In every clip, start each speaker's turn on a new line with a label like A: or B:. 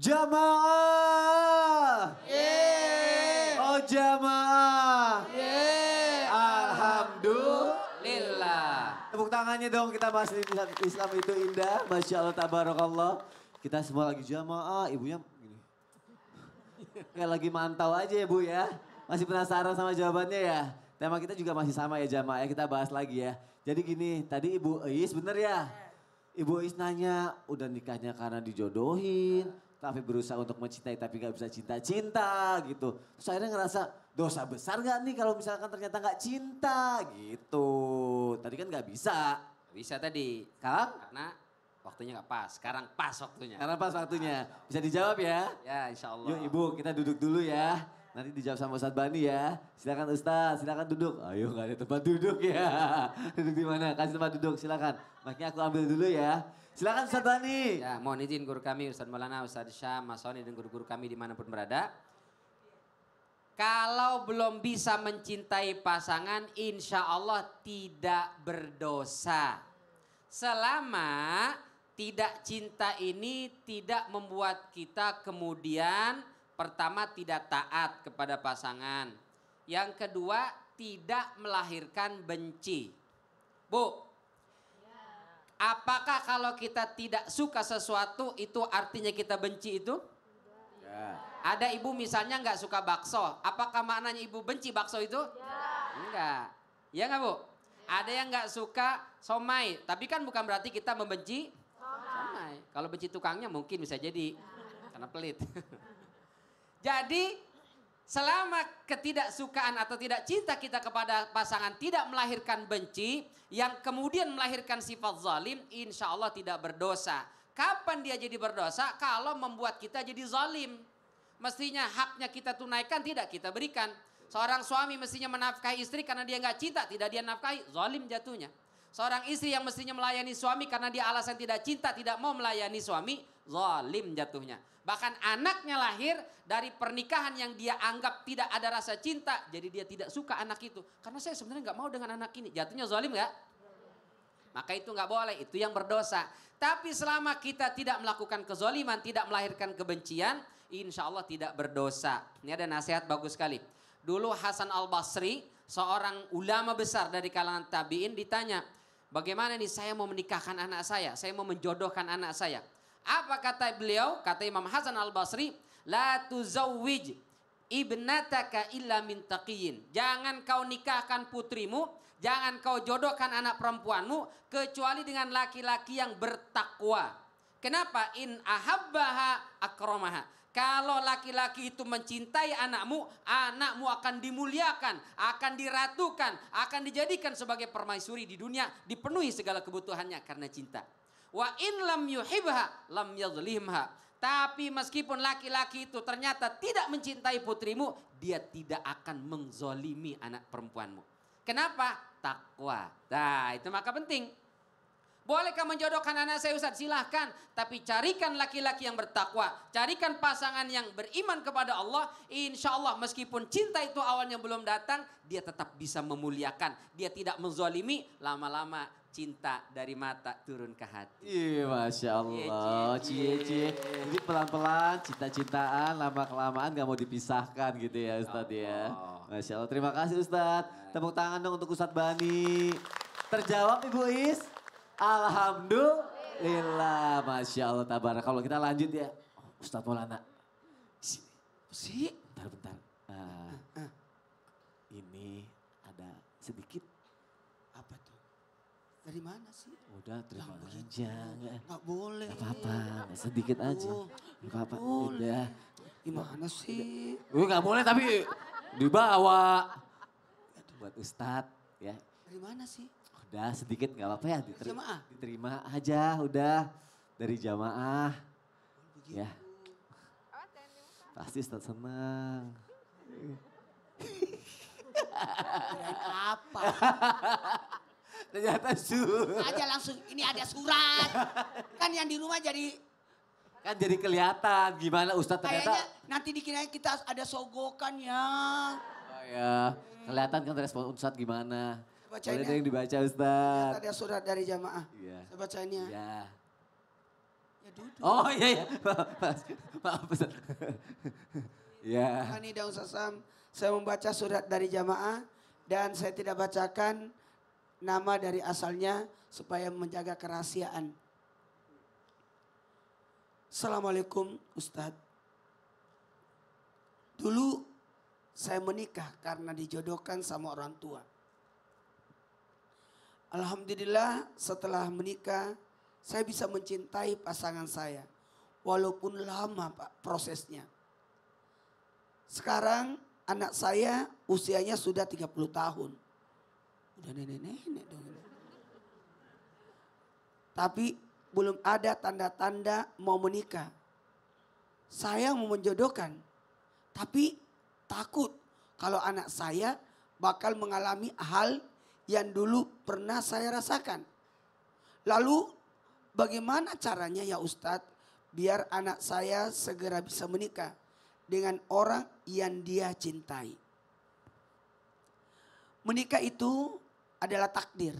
A: Jamaah.
B: Yeay.
A: Oh jamaah.
B: Yeay.
A: Alhamdulillah. Tepuk tangannya dong, kita bahas Islam itu indah. Masya Allah, tabarakallah. Kita semua lagi jamaah, ibunya gini. Kayak lagi mantau aja ya Bu ya. Masih penasaran sama jawabannya ya? Tema kita juga masih sama ya jamaah ya, kita bahas lagi ya. Jadi gini, tadi Ibu Eis bener ya? Ibu Eis nanya, udah nikahnya karena dijodohin. Tapi berusaha untuk mencintai tapi gak bisa cinta-cinta gitu. Terus akhirnya ngerasa dosa besar gak nih kalau misalkan ternyata gak cinta gitu. Tadi kan gak bisa.
C: Bisa tadi.
A: Kang?
C: Karena waktunya gak pas. Sekarang pas waktunya.
A: Karena pas waktunya. Bisa dijawab ya?
C: Ya insya Allah.
A: Yuk Ibu kita duduk dulu ya. Nanti dijawab sama Ustadz Bani ya. Silakan Ustadz, silakan duduk. Ayo gak ada tempat duduk ya. Duduk di mana? Kasih tempat duduk silakan. Makanya aku ambil dulu ya. Silakan Ustadz Bani.
C: Ya, mohon izin guru kami Ustadz Maulana, Ustadz Syam, Mas Soni dan guru-guru kami dimanapun berada. Kalau belum bisa mencintai pasangan, insya Allah tidak berdosa. Selama tidak cinta ini tidak membuat kita kemudian pertama tidak taat kepada pasangan. Yang kedua tidak melahirkan benci. Bu. Apakah kalau kita tidak suka sesuatu itu artinya kita benci itu?
A: Ya.
C: Ada ibu misalnya nggak suka bakso. Apakah maknanya ibu benci bakso itu? Ya. Enggak. Ya nggak Bu? Ada yang nggak suka somai. Tapi kan bukan berarti kita membenci somai. Kalau benci tukangnya mungkin bisa jadi. Karena pelit. Jadi selama ketidaksukaan atau tidak cinta kita kepada pasangan tidak melahirkan benci, yang kemudian melahirkan sifat zalim, insya Allah tidak berdosa. Kapan dia jadi berdosa? Kalau membuat kita jadi zalim. Mestinya haknya kita tunaikan, tidak kita berikan. Seorang suami mestinya menafkahi istri karena dia nggak cinta, tidak dia nafkahi, zalim jatuhnya. Seorang istri yang mestinya melayani suami karena dia alasan tidak cinta, tidak mau melayani suami, zalim jatuhnya. Bahkan anaknya lahir dari pernikahan yang dia anggap tidak ada rasa cinta. Jadi dia tidak suka anak itu. Karena saya sebenarnya gak mau dengan anak ini. Jatuhnya zalim gak? Maka itu gak boleh. Itu yang berdosa. Tapi selama kita tidak melakukan kezaliman, tidak melahirkan kebencian, insya Allah tidak berdosa. Ini ada nasihat bagus sekali. Dulu Hasan al-Basri, seorang ulama besar dari kalangan tabi'in ditanya, bagaimana nih saya mau menikahkan anak saya mau menjodohkan anak saya. Apa kata beliau? Kata Imam Hasan al-Basri, la tuzawwij ibnataka illa min taqiyin. Jangan kau nikahkan putrimu, jangan kau jodohkan anak perempuanmu kecuali dengan laki-laki yang bertakwa. Kenapa? In ahabbaha akramaha. Kalau laki-laki itu mencintai anakmu, anakmu akan dimuliakan, akan diratukan, akan dijadikan sebagai permaisuri di dunia, dipenuhi segala kebutuhannya karena cinta. Wa in lam yuhibha lam yadhlimha. Tapi meskipun laki-laki itu ternyata tidak mencintai putrimu, dia tidak akan menzolimi anak perempuanmu. Kenapa? Takwa. Nah, itu maka penting. Bolehkah menjodohkan anak saya Ustaz? Silahkan. Tapi carikan laki-laki yang bertakwa. Carikan pasangan yang beriman kepada Allah. Insya Allah meskipun cinta itu awalnya belum datang, dia tetap bisa memuliakan. Dia tidak menzolimi, lama-lama cinta dari mata turun ke hati.
A: Iya Masya Allah, cie. Jadi pelan-pelan cinta-cintaan lama-kelamaan gak mau dipisahkan gitu ya Ustadz ya. Masya Allah, terima kasih Ustadz. Tepuk tangan dong untuk Ustadz Bani. Terjawab Ibu Is? Alhamdulillah, Masya Allah, tabarak. Kalau kita lanjut ya, Ustadz Maulana. Bentar. Ini ada sedikit.
B: Apa tuh? Dari mana sih?
A: Udah terima aja.
B: Nggak boleh.
A: Gak apa-apa, sedikit aja. Gak apa-apa, udah.
B: Gimana sih?
A: Gak boleh tapi dibawa. Buat Ustadz ya.
B: Dari mana sih?
A: Udah sedikit gak apa-apa ya.
B: Jamaah?
A: Diterima aja udah. Dari jamaah. Ya. Pasti Ustadz senang.
B: Apa?
A: Ternyata surat.
B: Aja langsung, ini ada surat. Kan yang di rumah jadi...
A: Kan jadi kelihatan gimana Ustadz ternyata.
B: Kayaknya nanti dikira kita ada sogokan ya.
A: Oh ya, kelihatan kan respon Ustadz gimana.
B: Bacain
A: Boleh
B: ya.
A: yang dibaca Ustadz.
B: Ada surat dari jamaah.
A: Iya.
B: Saya bacain ya.
A: Iya.
B: Ya Ya duduk.
A: Oh iya iya. Maaf Ustaz. Ya.
B: Ini daun sasam. Saya membaca surat dari jamaah dan saya tidak bacakan nama dari asalnya supaya menjaga kerahasiaan. Assalamualaikum Ustadz. Dulu saya menikah karena dijodohkan sama orang tua. Alhamdulillah setelah menikah saya bisa mencintai pasangan saya. Walaupun lama Pak prosesnya. Sekarang anak saya usianya sudah 30 tahun. Udah nenek-nenek dong. Tapi belum ada tanda-tanda mau menikah. Saya mau menjodohkan. Tapi takut kalau anak saya bakal mengalami hal yang dulu pernah saya rasakan. Lalu bagaimana caranya ya Ustadz biar anak saya segera bisa menikah dengan orang yang dia cintai. Menikah itu adalah takdir.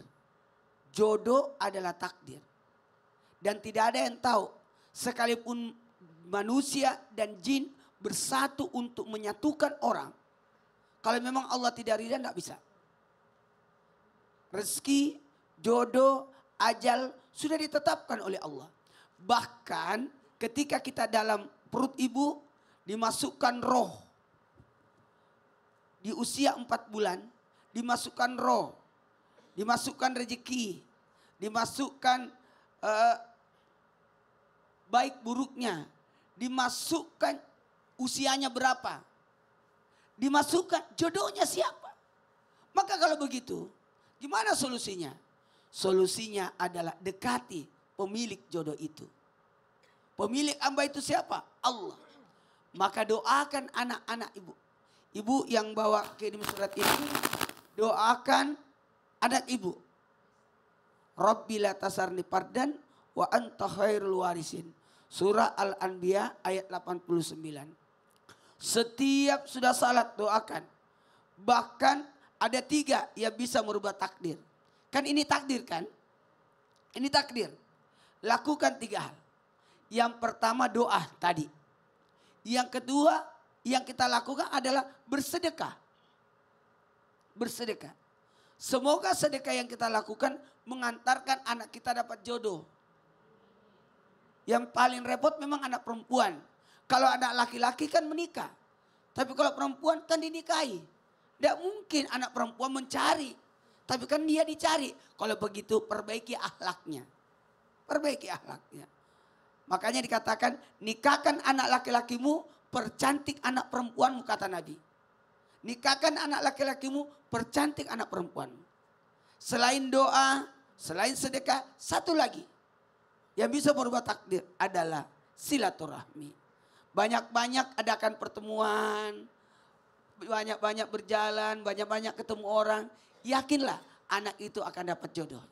B: Jodoh adalah takdir. Dan tidak ada yang tahu sekalipun manusia dan jin bersatu untuk menyatukan orang. Kalau memang Allah tidak ridha tidak bisa. Rezeki, jodoh, ajal sudah ditetapkan oleh Allah. Bahkan ketika kita dalam perut ibu dimasukkan roh. Di usia 4 bulan dimasukkan roh. Dimasukkan rezeki. Dimasukkan baik buruknya. Dimasukkan usianya berapa. Dimasukkan jodohnya siapa. Maka kalau begitu gimana solusinya? Solusinya adalah dekati pemilik jodoh itu. Pemilik hamba itu siapa? Allah. Maka doakan anak-anak ibu. Ibu yang bawa kirim surat ini, doakan anak ibu. Rabbi la tasarni fardan wa anta khairul warisin. Surah Al-Anbiya ayat 89. Setiap sudah salat doakan. Bahkan ada 3 yang bisa merubah takdir. Kan ini takdir kan? Ini takdir. Lakukan 3 hal. Yang pertama doa tadi. Yang kedua yang kita lakukan adalah bersedekah. Bersedekah. Semoga sedekah yang kita lakukan mengantarkan anak kita dapat jodoh. Yang paling repot memang anak perempuan. Kalau anak laki-laki kan menikah. Tapi kalau perempuan kan dinikahi. Tidak mungkin anak perempuan mencari. Tapi kan dia dicari. Kalau begitu perbaiki akhlaknya. Perbaiki akhlaknya. Makanya dikatakan nikahkan anak laki-lakimu, percantik anak perempuanmu kata Nabi. Nikahkan anak laki-lakimu, percantik anak perempuanmu. Selain doa, selain sedekah, satu lagi. Yang bisa merubah takdir adalah silaturahmi. Banyak-banyak adakan pertemuan. Banyak-banyak berjalan, banyak-banyak ketemu orang. Yakinlah anak itu akan dapat jodoh.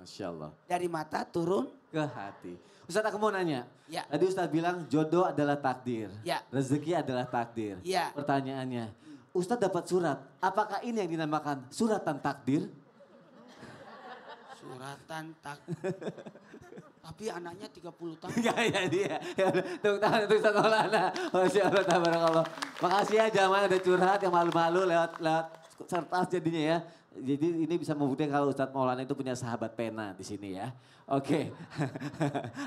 A: Masya Allah.
B: Dari mata turun
A: ke hati. Ustadz aku mau nanya.
B: Ya.
A: Tadi Ustadz bilang jodoh adalah takdir.
B: Ya.
A: Rezeki adalah takdir.
B: Ya.
A: Pertanyaannya. Ustadz dapat surat. Apakah ini yang dinamakan suratan takdir?
B: suratan takdir. Tapi anaknya 30 tahun.
A: Ya dia. Tepuk tangan untuk Ustadz Maulana. Masya Allah, tabarakallah. Makasih ya jamaah ada curhat yang malu-malu lewat kertas jadinya ya. Jadi ini bisa membuktikan kalau Ustadz Maulana itu punya sahabat pena di sini ya. Oke.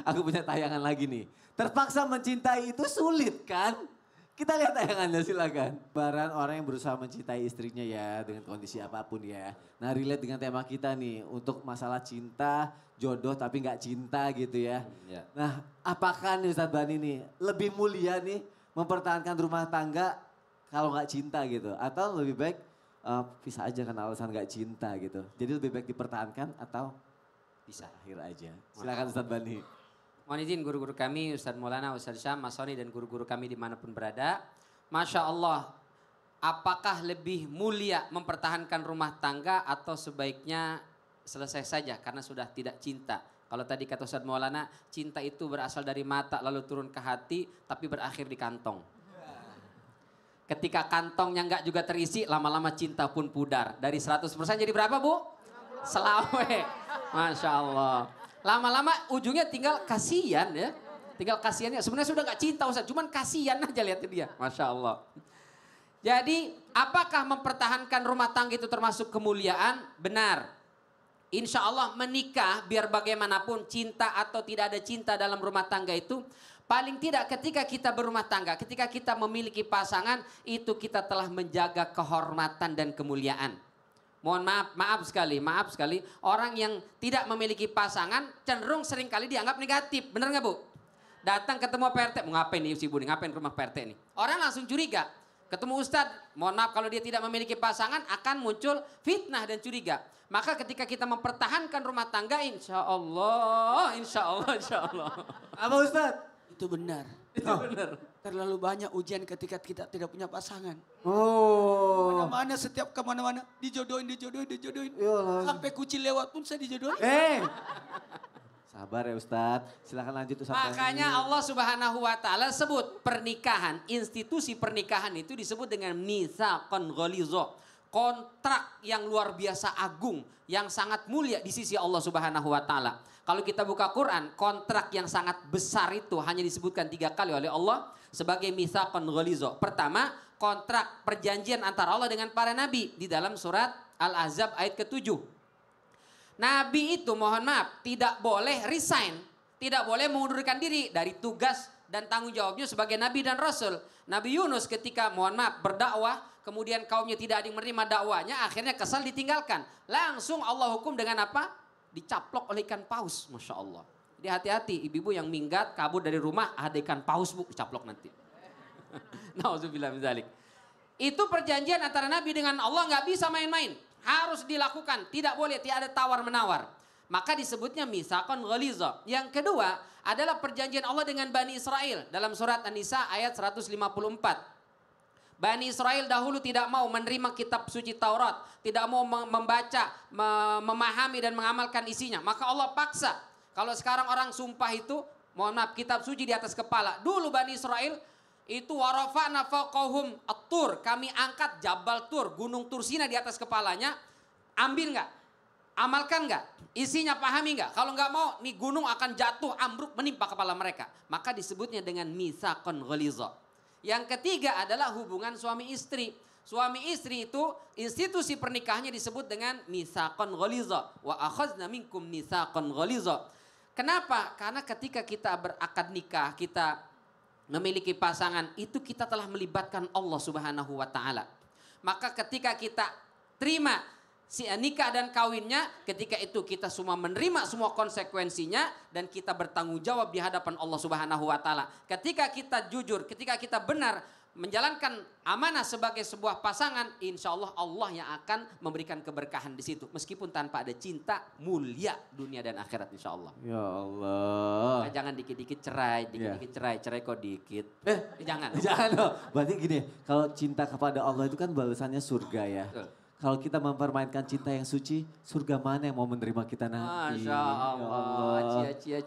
A: Aku punya tayangan lagi nih. Terpaksa mencintai itu sulit kan? Kita lihat tayangannya silakan. Baran orang yang berusaha mencintai istrinya ya dengan kondisi apapun ya. Nah relate dengan tema kita nih untuk masalah cinta, jodoh tapi nggak cinta gitu ya. Nah apakah nih Ustadz Bani nih lebih mulia nih mempertahankan rumah tangga kalau nggak cinta gitu? Atau lebih baik pisah aja karena alasan nggak cinta gitu. Jadi lebih baik dipertahankan atau pisah akhir aja. Silakan Ustadz Bani.
C: Mohon izin guru-guru kami, Ustadz Maulana, Ustadz Syam, Mas Soni dan guru-guru kami dimanapun berada. Masya Allah, apakah lebih mulia mempertahankan rumah tangga atau sebaiknya selesai saja karena sudah tidak cinta? Kalau tadi kata Ustadz Maulana, cinta itu berasal dari mata lalu turun ke hati tapi berakhir di kantong. Ketika kantongnya enggak juga terisi, lama-lama cinta pun pudar. Dari 100% jadi berapa Bu? Selawe. Masya Allah. Lama-lama ujungnya tinggal kasihan ya. Tinggal kasihannya. Sebenarnya sudah gak cinta Ustaz. Cuman kasihan aja lihat dia. Masya Allah. Jadi apakah mempertahankan rumah tangga itu termasuk kemuliaan? Benar. Insya Allah menikah biar bagaimanapun cinta atau tidak ada cinta dalam rumah tangga itu. Paling tidak ketika kita berumah tangga, ketika kita memiliki pasangan, itu kita telah menjaga kehormatan dan kemuliaan. Mohon maaf sekali. Orang yang tidak memiliki pasangan cenderung seringkali dianggap negatif. Benar nggak Bu? Datang ketemu Pak RT, mau ngapain nih si Bu nih? Ngapain ke rumah Pak RT nih? Orang langsung curiga. Ketemu Ustadz, mohon maaf kalau dia tidak memiliki pasangan akan muncul fitnah dan curiga. Maka ketika kita mempertahankan rumah tangga, insya Allah.
A: Apa Ustadz?
B: Itu benar.
C: Itu benar.
B: Terlalu banyak ujian ketika kita tidak punya pasangan.
A: Oh.
B: Kemana-mana, setiap kemana-mana dijodohin.
A: Yolah.
B: Sampai kucing lewat pun saya dijodohin.
A: Sabar ya Ustadz, silakan lanjut Ustadz.
C: Makanya Allah Subhanahu wa taala sebut pernikahan, institusi pernikahan itu disebut dengan mitsaqan ghalidha. Kontrak yang luar biasa agung, yang sangat mulia di sisi Allah Subhanahu wa taala. Kalau kita buka Quran, kontrak yang sangat besar itu hanya disebutkan 3 kali oleh Allah sebagai mitsaqan ghalidha. Pertama, kontrak perjanjian antara Allah dengan para nabi di dalam surat Al-Ahzab ayat ke-7. Nabi itu mohon maaf tidak boleh resign, tidak boleh mengundurkan diri dari tugas dan tanggung jawabnya sebagai nabi dan rasul. Nabi Yunus ketika mohon maaf berdakwah, kemudian kaumnya tidak ada yang menerima dakwanya, akhirnya kesal ditinggalkan. Langsung Allah hukum dengan apa? Dicaplok oleh ikan paus, Masya Allah. Jadi hati-hati ibu-ibu yang minggat kabur dari rumah, ada ikan paus Bu, dicaplok nanti. Nauzubillah min dzalik. Itu perjanjian antara Nabi dengan Allah nggak bisa main-main. Harus dilakukan, tidak boleh, tidak ada tawar-menawar. Maka disebutnya mitsaqan ghalidha. Yang kedua adalah perjanjian Allah dengan Bani Israel. Dalam surat An-Nisa ayat 154. Bani Israel dahulu tidak mau menerima kitab suci Taurat. Tidak mau membaca, memahami dan mengamalkan isinya. Maka Allah paksa. Kalau sekarang orang sumpah itu, mohon maaf, kitab suci di atas kepala. Dulu Bani Israel itu warafa'na fawqahum at-tur, kami angkat Jabal Tur, gunung Tursina di atas kepalanya. Ambil nggak? Amalkan nggak? Isinya pahami nggak? Kalau nggak mau, nih gunung akan jatuh ambruk menimpa kepala mereka. Maka disebutnya dengan mitsaqan ghalidha. Yang ketiga adalah hubungan suami istri. Suami istri itu institusi pernikahannya disebut dengan mitsaqan ghalidha. Wa akhadna minkum mitsaqan ghalidha. Kenapa? Karena ketika kita berakad nikah, kita memiliki pasangan, itu kita telah melibatkan Allah Subhanahu wa taala. Maka ketika kita terima si nikah dan kawinnya, ketika itu kita semua menerima semua konsekuensinya dan kita bertanggung jawab di hadapan Allah Subhanahu wa taala. Ketika kita jujur, ketika kita benar menjalankan amanah sebagai sebuah pasangan, insya Allah Allah yang akan memberikan keberkahan di situ. Meskipun tanpa ada cinta, mulia dunia dan akhirat insya Allah.
A: Ya Allah.
C: Nah, jangan dikit-dikit cerai, cerai kok dikit. Jangan.
A: Jangan dong. Berarti gini, kalau cinta kepada Allah itu kan balasannya surga ya.
C: Betul.
A: Kalau kita mempermainkan cinta yang suci, surga mana yang mau menerima kita nanti?
C: Masya Allah. Cie.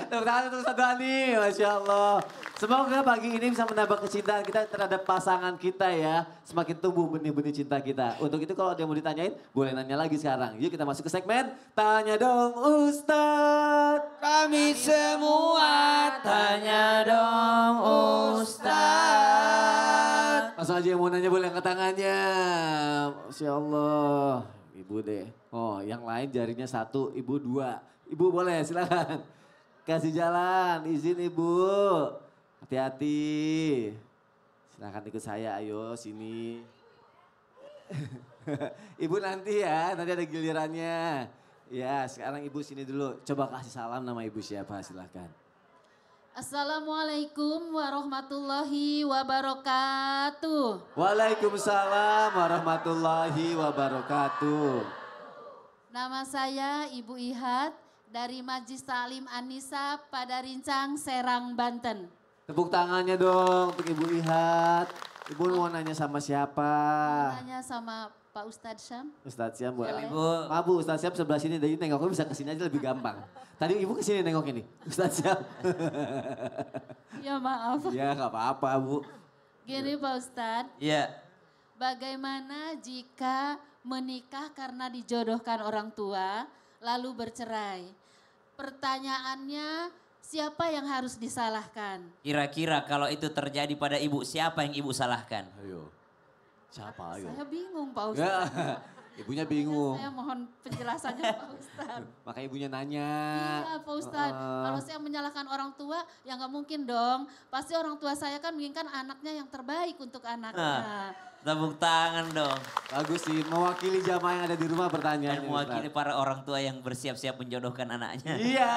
A: Tepuk tangan untuk Ustadz Dhani, Masya Allah. Semoga pagi ini bisa menambah kecintaan kita terhadap pasangan kita ya. Semakin tumbuh benih-benih cinta kita. Untuk itu kalau ada yang mau ditanyain, boleh nanya lagi sekarang. Yuk kita masuk ke segmen Tanya Dong Ustadz.
B: Kami semua tanya dong Ustadz.
A: Langsung aja yang mau nanya boleh angkat tangannya. Masya Allah. Ibu deh. Oh yang lain jarinya 1, ibu 2. Ibu boleh silakan. Kasih jalan, izin ibu. Hati-hati. Silakan ikut saya, ayo sini. Ibu nanti ya, nanti ada gilirannya. Ya sekarang ibu sini dulu. Coba kasih salam nama ibu siapa, silakan.
D: Assalamualaikum warahmatullahi wabarakatuh.
A: Waalaikumsalam warahmatullahi wabarakatuh.
D: Nama saya Ibu Ihat dari Majlis Ta'lim An-Nisa pada Rincang, Serang, Banten.
A: Tepuk tangannya dong untuk Ibu Ihat. Ibu mau nanya sama siapa?
D: Nanya sama Pak Ustadz Syam.
A: Ustadz Syam, Bu.
D: Boleh.
A: Maaf Bu, Ustadz Syam sebelah sini. Jadi nengoknya bisa kesini aja lebih gampang. Tadi Ibu kesini nengok ini. Ustadz Syam.
D: Ya maaf.
A: Ya gak apa-apa Bu.
D: Gini Pak Ustadz.
C: Iya.
D: Bagaimana jika menikah karena dijodohkan orang tua lalu bercerai. Pertanyaannya, siapa yang harus disalahkan?
E: Kira-kira kalau itu terjadi pada ibu, siapa yang ibu salahkan?
A: Ayo. Siapa ayo?
D: Saya bingung Pak
A: Ya,
D: Ustadz.
A: ibunya bingung.
D: Saya mohon penjelasannya Pak Ustadz.
A: Makanya ibunya nanya.
D: Iya Pak Ustadz, kalau saya menyalahkan orang tua ya nggak mungkin dong. Pasti orang tua saya kan menginginkan anaknya yang terbaik untuk anaknya.
E: Tepuk tangan dong.
A: Bagus sih, mewakili jamaah yang ada di rumah pertanyaannya.
E: Dan mewakili
A: Ustaz.
E: para orang tua yang bersiap-siap menjodohkan anaknya.
A: Iya,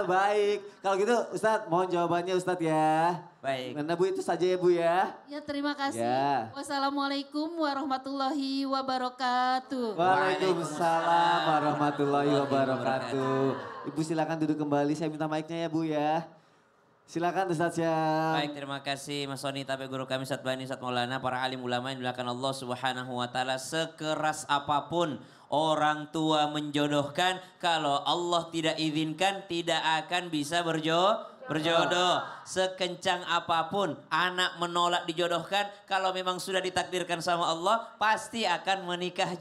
A: baik. Kalau gitu Ustadz, mohon jawabannya Ustadz ya.
E: Baik.
A: Karena Bu itu saja ya Bu ya.
D: Ya terima kasih.
A: Ya.
D: Wassalamualaikum warahmatullahi wabarakatuh.
A: Waalaikumsalam warahmatullahi wabarakatuh. Ibu silakan duduk kembali, saya minta mic-nya ya Bu ya. Silakan Ustadz Syam.
E: Baik, terima kasih Mas Soni, tapi guru kami Ustadz Bani, Ustadz Maulana, para alim ulama yang dimuliakan Allah Subhanahu wa taala. Sekeras apapun orang tua menjodohkan, kalau Allah tidak izinkan tidak akan bisa berjodoh. Sekencang apapun anak menolak dijodohkan, kalau memang sudah ditakdirkan sama Allah pasti akan menikah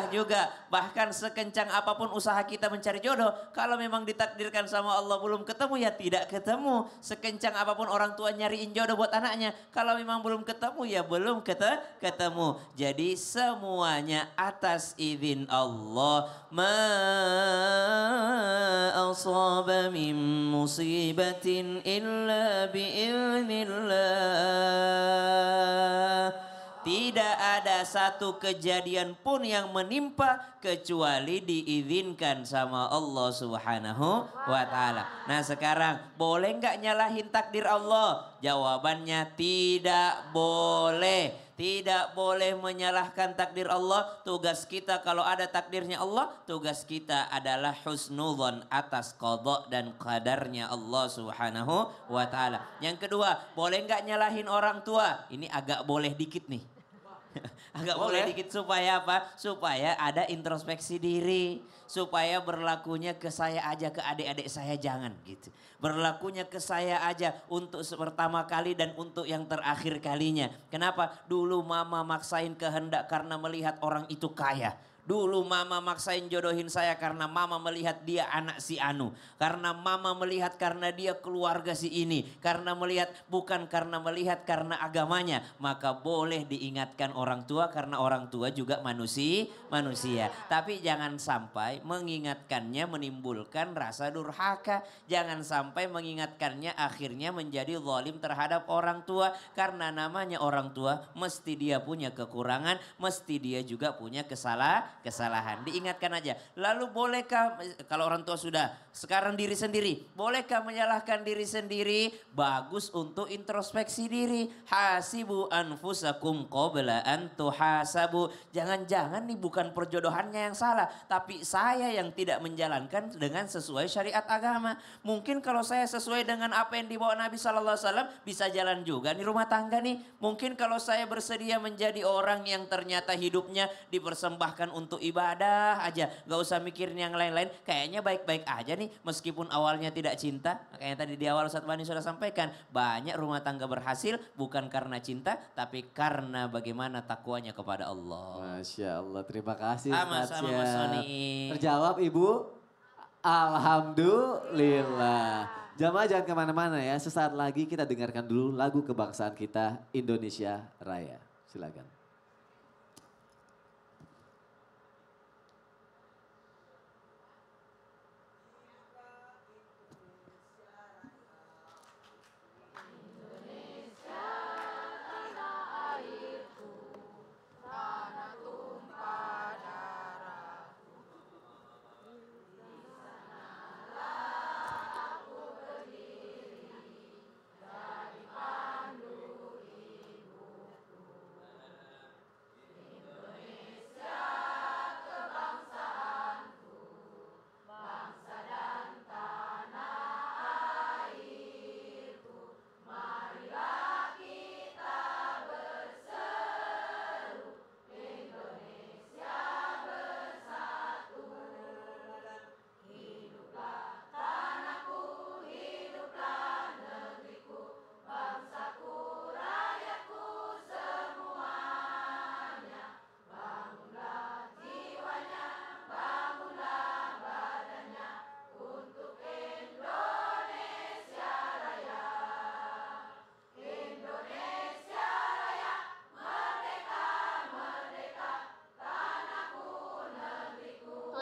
E: juga. Bahkan sekencang apapun usaha kita mencari jodoh, kalau memang ditakdirkan sama Allah belum ketemu ya tidak ketemu. Sekencang apapun orang tua nyariin jodoh buat anaknya, kalau memang belum ketemu ya belum ketemu. Jadi semuanya atas izin Allah. Ma asaba min musibatin illa biiznillah. Tidak ada satu kejadian pun yang menimpa kecuali diizinkan sama Allah Subhanahu wa taala. Nah sekarang boleh nggak nyalahin takdir Allah? Jawabannya tidak boleh. Tidak boleh menyalahkan takdir Allah. Tugas kita kalau ada takdirnya Allah, tugas kita adalah husnudzon atas qada dan qadarnya Allah Subhanahu wa taala. Yang kedua, boleh nggak nyalahin orang tua? Ini agak boleh dikit nih. Agak boleh dikit supaya apa? Supaya ada introspeksi diri. Supaya berlakunya ke saya aja, ke adik-adik saya jangan gitu. Berlakunya ke saya aja untuk pertama kali dan untuk yang terakhir kalinya. Kenapa? Dulu mama maksain kehendak karena melihat orang itu kaya. Dulu mama maksain jodohin saya karena mama melihat dia anak si Anu. Karena mama melihat karena dia keluarga si ini. Karena melihat bukan karena melihat karena agamanya. Maka boleh diingatkan orang tua karena orang tua juga manusia. Tapi jangan sampai mengingatkannya menimbulkan rasa durhaka. Jangan sampai mengingatkannya akhirnya menjadi zalim terhadap orang tua. Karena namanya orang tua mesti dia punya kekurangan. Mesti dia juga punya kesalahan. Diingatkan aja. Lalu bolehkah kalau orang tua sudah sekarang diri sendiri, bolehkah menyalahkan diri sendiri? Bagus untuk introspeksi diri. Hasibu anfusakum qabla an tuhasabu. Jangan-jangan nih bukan perjodohannya yang salah, tapi saya yang tidak menjalankan dengan sesuai syariat agama. Mungkin kalau saya sesuai dengan apa yang dibawa Nabi SAW bisa jalan juga nih rumah tangga nih. Mungkin kalau saya bersedia menjadi orang yang ternyata hidupnya dipersembahkan untuk ibadah aja, gak usah mikirin yang lain-lain, kayaknya baik-baik aja nih meskipun awalnya tidak cinta. Makanya tadi di awal Ustadz Bani sudah sampaikan, banyak rumah tangga berhasil bukan karena cinta tapi karena bagaimana takwanya kepada Allah.
A: Masya Allah, terima kasih
E: Sama-sama Mas Soni.
A: Terjawab Ibu? Alhamdulillah. Jamaah jangan kemana-mana ya, sesaat lagi kita dengarkan dulu lagu kebangsaan kita Indonesia Raya. Silakan.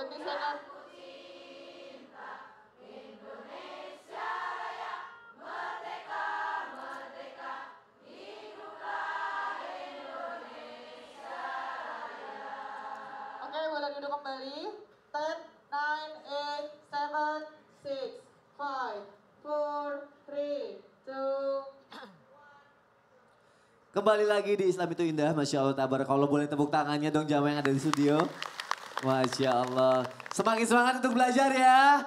F: 20 seconds. Oke, boleh duduk kembali. 10, 9, 8, 7, 6, 5, 4, 3, 2.
A: Kembali lagi di Islam itu Indah, Masya Allah tabarakallah. Boleh tepuk tangannya dong jamaah yang ada di studio. Masya Allah. Semakin semangat untuk belajar ya.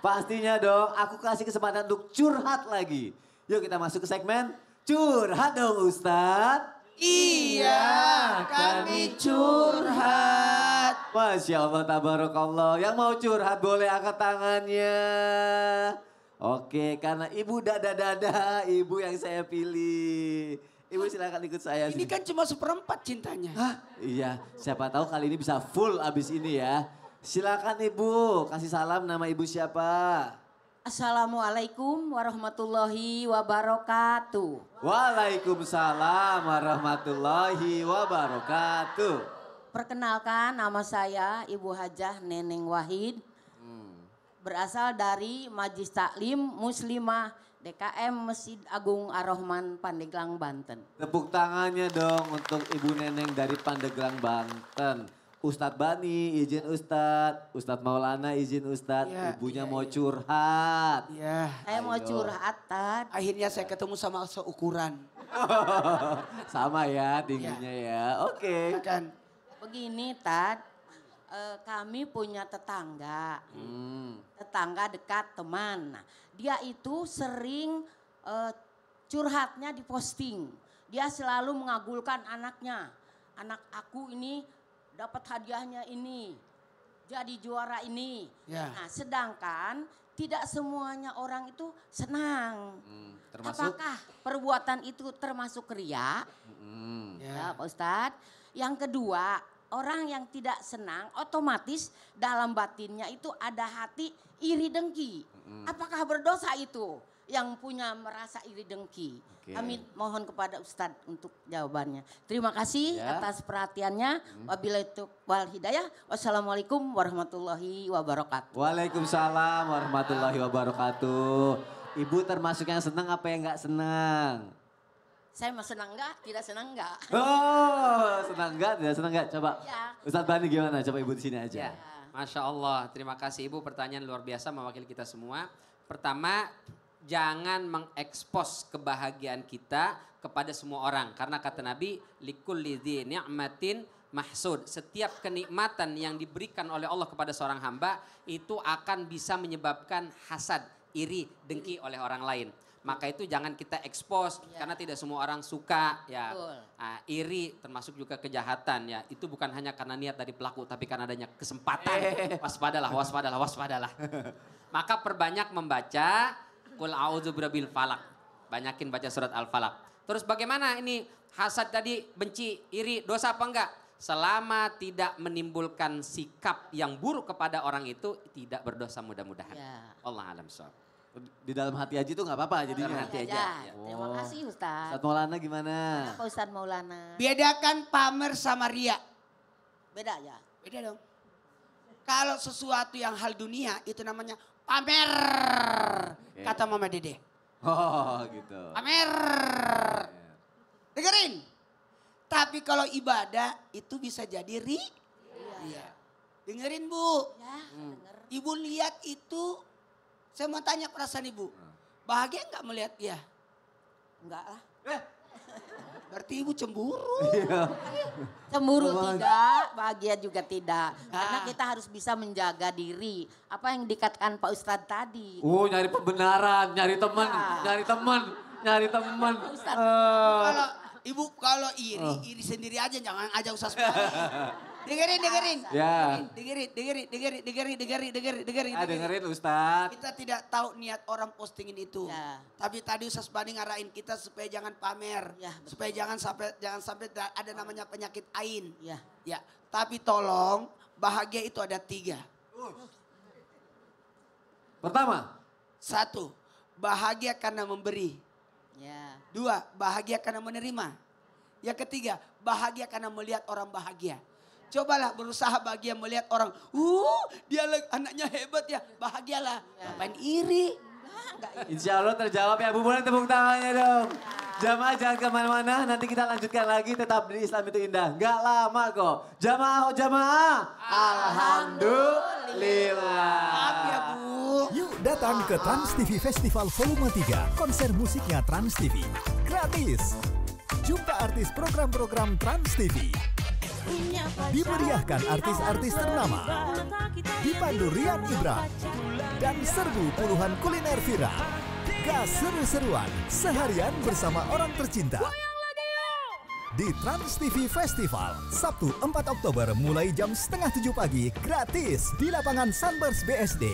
A: Pastinya dong, aku kasih kesempatan untuk curhat lagi. Yuk kita masuk ke segmen curhat dong Ustadz.
B: Iya, kami curhat.
A: Masya Allah tabarakallah. Yang mau curhat boleh angkat tangannya. Oke, karena ibu dada-dada, ibu yang saya pilih. Ibu silakan ikut saya.
B: Ini kan cuma seperempat cintanya.
A: Hah? Iya, siapa tahu kali ini bisa full abis ini ya. Silakan ibu, kasih salam, nama ibu siapa?
G: Assalamualaikum warahmatullahi wabarakatuh.
A: Waalaikumsalam warahmatullahi wabarakatuh.
G: Perkenalkan nama saya Ibu Hajah Neneng Wahid. Berasal dari Majlis Taklim Muslimah DKM Masjid Agung Ar-Rahman Pandeglang, Banten.
A: Tepuk tangannya dong untuk Ibu Neneng dari Pandeglang, Banten. Ustadz Bani izin Ustadz, Ustadz Maulana izin Ustadz,
B: Ya,
A: ibunya
B: iya,
A: mau
B: iya.
A: curhat.
B: Iya.
G: Saya mau
A: Ayo.
G: curhat, Tad.
B: Akhirnya saya ketemu sama seukuran.
A: Sama ya tingginya ya, oke.
B: Kan?
G: Begini, Tad. Kami punya tetangga. Tetangga dekat teman. Nah, dia itu sering curhatnya di posting. Dia selalu mengagulkan anaknya. Anak aku ini dapat hadiahnya ini. Jadi juara ini.
B: Ya.
G: Nah, sedangkan tidak semuanya orang itu senang.
A: Termasuk?
G: Apakah perbuatan itu termasuk ria? Ya, Pak Ustadz. Yang kedua, orang yang tidak senang otomatis dalam batinnya itu ada hati iri dengki. Apakah berdosa itu yang punya merasa iri dengki?
A: Oke.
G: Kami mohon kepada Ustadz untuk jawabannya. Terima kasih
A: Ya.
G: atas perhatiannya. Wabillahi taufiq wal hidayah. Wassalamualaikum warahmatullahi wabarakatuh.
A: Waalaikumsalam warahmatullahi wabarakatuh. Ibu termasuk yang senang apa yang nggak senang?
G: Saya mah senang enggak? Tidak senang enggak?
A: Oh, senang nggak? Tidak senang nggak? Coba.
G: Ya.
A: Ustadz Bani gimana? Coba ibu di sini aja.
C: Ya, Masya Allah. Terima kasih Ibu, pertanyaan luar biasa mewakili kita semua. Pertama, jangan mengekspos kebahagiaan kita kepada semua orang. Karena kata Nabi, likulli dzi ni'matin mahsud. Setiap kenikmatan yang diberikan oleh Allah kepada seorang hamba, itu akan bisa menyebabkan hasad, iri, dengki oleh orang lain. Maka itu jangan kita expose karena tidak semua orang suka ya.
G: Betul.
C: Nah, iri termasuk juga kejahatan ya. Itu bukan hanya karena niat dari pelaku tapi karena adanya kesempatan. Waspadalah, waspadalah, waspadalah. Maka perbanyak membaca Qul a'udzu birabbil falaq. Banyakin baca surat Al-Falaq. Terus bagaimana ini hasad tadi, benci, iri, dosa apa enggak? Selama tidak menimbulkan sikap yang buruk kepada orang itu tidak berdosa mudah-mudahan.
G: Ya.
C: Allah alam shawab.
A: Di dalam hati aja tuh nggak apa-apa jadinya.
C: Dalam hati aja.
G: Ya. Terima
A: Oh.
G: kasih Ustadz.
A: Ustadz Maulana gimana?
G: Apa Ustadz Maulana?
B: Bedakan pamer sama ria.
G: Beda ya?
B: Beda dong. Kalau sesuatu yang hal dunia itu namanya pamer.
A: Oke.
B: Kata Mama Dede.
A: Oh gitu.
B: Pamer. Dengerin. Tapi kalau ibadah itu bisa jadi Iya. Dengerin Bu.
G: Ya, denger.
B: Ibu lihat itu, saya mau tanya perasaan ibu. Bahagia nggak melihat dia?
G: Enggak lah.
B: Berarti ibu cemburu.
G: Cemburu
A: Bahagia.
G: tidak, bahagia juga tidak. Karena
B: Ah.
G: kita harus bisa menjaga diri. Apa yang dikatakan Pak Ustadz tadi.
A: Oh nyari pembenaran, nyari teman, nyari teman, nyari teman.
B: Kalau iri sendiri aja, jangan ajak Ustaz Bani. Dengerin.
A: Ya.
B: Dengerin.
A: Dengerin Ustadz.
B: Kita tidak tahu niat orang postingin itu.
G: Ya.
B: Tapi tadi Ustaz Bani ngarahin kita supaya jangan pamer.
G: Ya, betul.
B: Supaya jangan sampai ada namanya penyakit ain.
G: Ya.
B: Ya, tapi tolong bahagia itu ada 3.
A: Pertama,
B: 1, bahagia karena memberi.
G: Ya.
B: 2, bahagia karena menerima. Yang ketiga, bahagia karena melihat orang bahagia. Cobalah berusaha bahagia melihat orang, dia anaknya hebat ya, bahagialah. Ngapain iri?
A: Insya Allah terjawab ya Bu, boleh tepuk tangannya dong. Jamaah jangan kemana-mana, nanti kita lanjutkan lagi tetap di Islam itu Indah. Gak lama kok. Jamaah, Alhamdulillah.
B: Maaf ya Bu.
H: Yuk datang ke Trans TV Festival Volume 3, konser musiknya Trans TV. Gratis. Jumpa artis program-program Trans TV. Dimeriahkan artis-artis ternama. Dipandu Rian Ibram. Dan serbu puluhan kuliner viral. Gas seru-seruan seharian bersama orang tercinta. Di Trans TV Festival, Sabtu 4 Oktober mulai jam 6:30 pagi, gratis di lapangan Sunburst BSD.